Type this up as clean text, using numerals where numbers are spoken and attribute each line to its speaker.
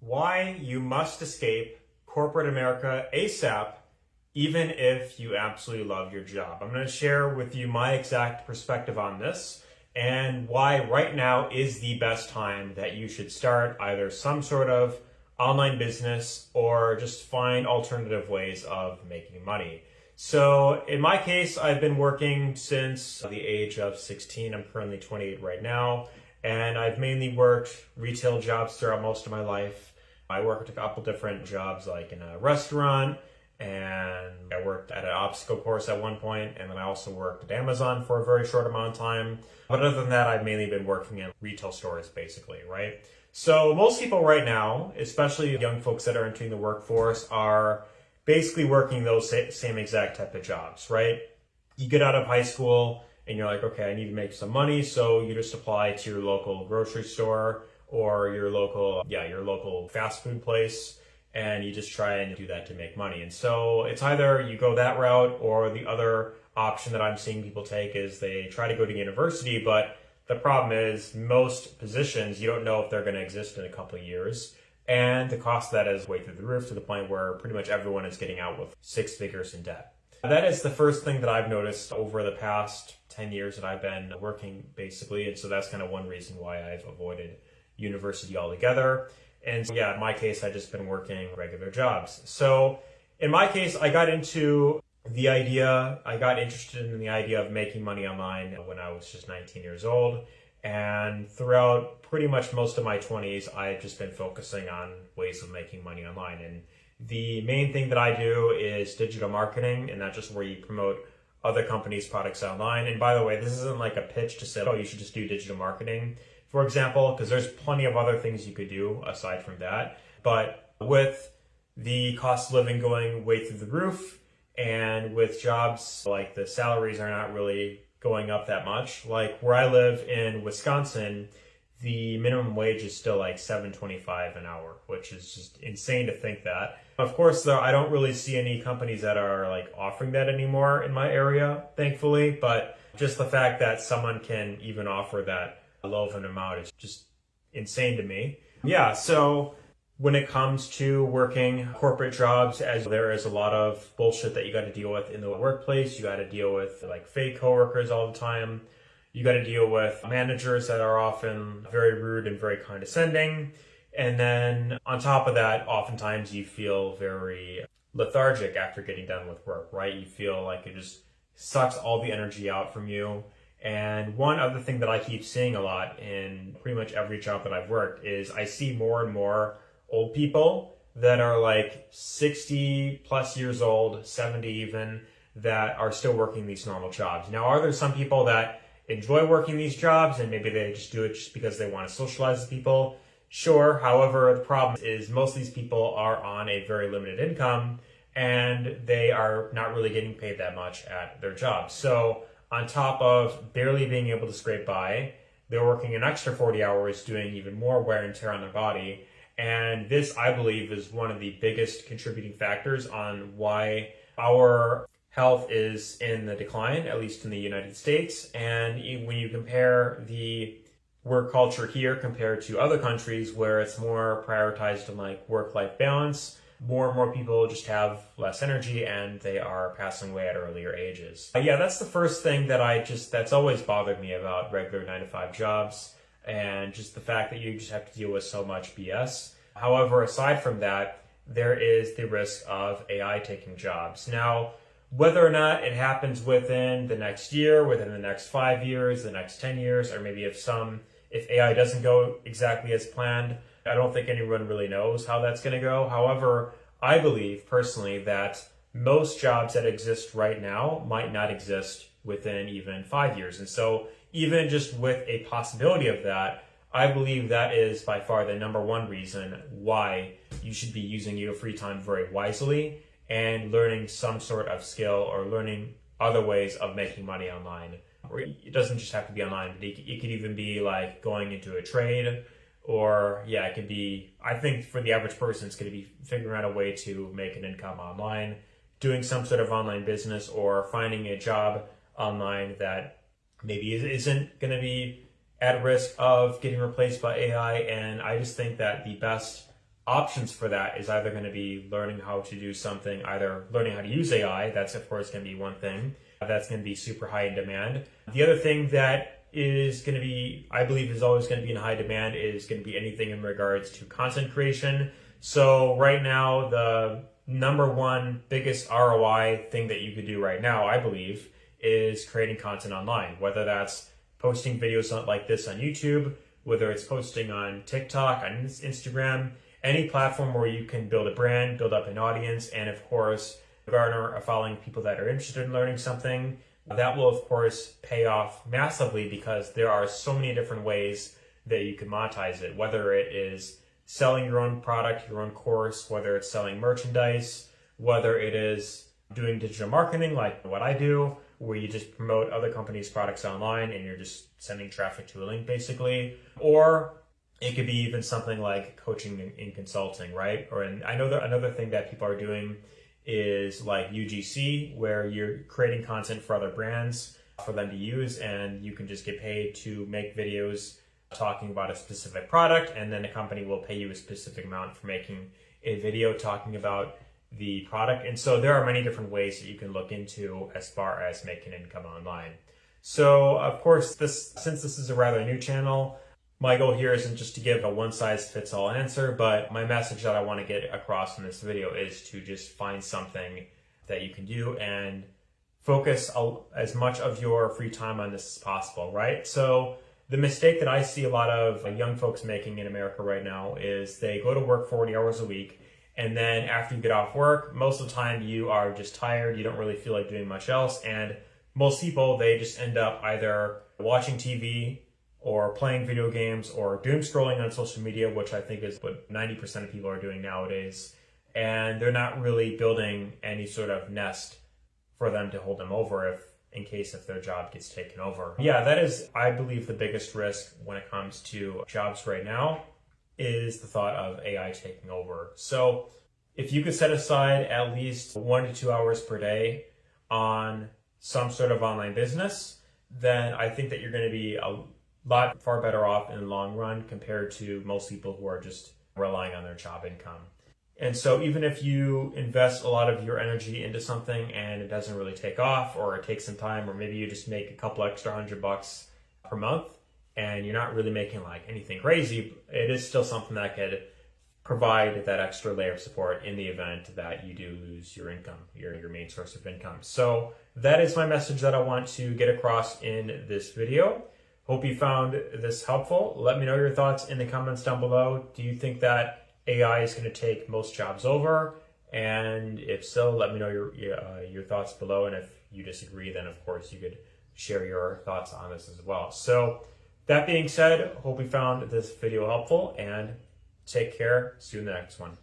Speaker 1: Why you must escape corporate America ASAP, even if you absolutely love your job. I'm going to share with you my exact perspective on this and why right now is the best time that you should start either some sort of online business or just find alternative ways of making money. So in my case, I've been working since the age of 16. I'm currently 28 right now, and I've mainly worked retail jobs throughout most of my life. I worked a couple different jobs, like in a restaurant, and I worked at an obstacle course at one point, and then I also worked at Amazon for a very short amount of time. But other than that, I've mainly been working in retail stores, basically, right? So most people right now, especially young folks that are entering the workforce, are basically working those same exact type of jobs, right? You get out of high school and you're like, okay, I need to make some money, so you just apply to your local grocery store or your local fast food place, and you just try and do that to make money. And so it's either you go that route, or the other option that I'm seeing people take is they try to go to university, but the problem is most positions, you don't know if they're going to exist in a couple of years. And the cost of that is way through the roof, to the point where pretty much everyone is getting out with six figures in debt. That is the first thing that I've noticed over the past 10 years that I've been working, basically. And so that's kind of one reason why I've avoided university altogether. And so, in my case, I've just been working regular jobs. So in my case, I got interested in the idea of making money online when I was just 19 years old. And throughout pretty much most of my 20s, I've just been focusing on ways of making money online. And the main thing that I do is digital marketing, and that's just where you promote other companies' products online. And by the way, this isn't like a pitch to say, oh, you should just do digital marketing, for example, because there's plenty of other things you could do aside from that. But with the cost of living going way through the roof, and with jobs, like the salaries are not really going up that much. Like where I live in Wisconsin, the minimum wage is still like $7.25 an hour, which is just insane to think that. Of course, though, I don't really see any companies that are like offering that anymore in my area, thankfully. But just the fact that someone can even offer that low of an amount is just insane to me. So when it comes to working corporate jobs, as there is a lot of bullshit that you got to deal with in the workplace. You got to deal with like fake coworkers all the time. You got to deal with managers that are often very rude and very condescending. And then on top of that, oftentimes you feel very lethargic after getting done with work, right? You feel like it just sucks all the energy out from you. And one other thing that I keep seeing a lot in pretty much every job that I've worked is I see more and more old people that are like 60 plus years old, 70 even, that are still working these normal jobs. Now, are there some people that enjoy working these jobs and maybe they just do it just because they want to socialize with people? Sure. However, the problem is most of these people are on a very limited income and they are not really getting paid that much at their jobs. So on top of barely being able to scrape by, they're working an extra 40 hours doing even more wear and tear on their body. And this, I believe, is one of the biggest contributing factors on why our health is in the decline, at least in the United States. And when you compare the work culture here compared to other countries where it's more prioritized on like work-life balance, more and more people just have less energy and they are passing away at earlier ages. That's the first thing that's always bothered me about regular 9-to-5 jobs, and just the fact that you just have to deal with so much BS. However, aside from that, there is the risk of AI taking jobs. Now, whether or not it happens within the next year, within the next 5 years, the next 10 years, or maybe if AI doesn't go exactly as planned, I don't think anyone really knows how that's going to go. However, I believe personally that most jobs that exist right now might not exist within even 5 years. And so even just with a possibility of that, I believe that is by far the number one reason why you should be using your free time very wisely and learning some sort of skill or learning other ways of making money online. Or it doesn't just have to be online, but it could even be like going into a trade, or it could be, I think for the average person, it's going to be figuring out a way to make an income online, doing some sort of online business, or finding a job online that maybe isn't going to be at risk of getting replaced by AI. And I just think that the best options for that is either going to be learning how to do something, either learning how to use AI. That's of course going to be one thing that's going to be super high in demand. The other thing that is going to be, I believe is always going to be in high demand, is going to be anything in regards to content creation. So right now, the number one biggest ROI thing that you could do right now, I believe, is creating content online, whether that's posting videos like this on YouTube, whether it's posting on TikTok, on Instagram, any platform where you can build a brand, build up an audience, and of course, garner a following people that are interested in learning something. That will, of course, pay off massively because there are so many different ways that you can monetize it, whether it is selling your own product, your own course, whether it's selling merchandise, whether it is doing digital marketing like what I do, where you just promote other companies' products online and you're just sending traffic to a link basically, or it could be even something like coaching and consulting, right? I know that another thing that people are doing is like UGC, where you're creating content for other brands for them to use, and you can just get paid to make videos talking about a specific product, and then the company will pay you a specific amount for making a video talking about the product. And so there are many different ways that you can look into as far as making income online. So of course, since this is a rather new channel, my goal here isn't just to give a one-size-fits-all answer, but my message that I want to get across in this video is to just find something that you can do and focus as much of your free time on this as possible, right? So the mistake that I see a lot of young folks making in America right now is they go to work 40 hours a week, and then after you get off work, most of the time you are just tired, you don't really feel like doing much else, and most people, they just end up either watching TV or playing video games or doom scrolling on social media, which I think is what 90% of people are doing nowadays. And they're not really building any sort of nest for them to hold them over in case their job gets taken over. Yeah, that is, I believe, the biggest risk when it comes to jobs right now is the thought of AI taking over. So if you could set aside at least 1 to 2 hours per day on some sort of online business, then I think that you're going to be a lot far better off in the long run compared to most people who are just relying on their job income. And so even if you invest a lot of your energy into something and it doesn't really take off, or it takes some time, or maybe you just make a couple extra $100 per month and you're not really making like anything crazy, it is still something that could provide that extra layer of support in the event that you do lose your income, your main source of income. So that is my message that I want to get across in this video. Hope you found this helpful. Let me know your thoughts in the comments down below. Do you think that AI is going to take most jobs over? And if so, let me know your thoughts below. And if you disagree, then of course you could share your thoughts on this as well. So that being said, hope you found this video helpful, and take care. See you in the next one.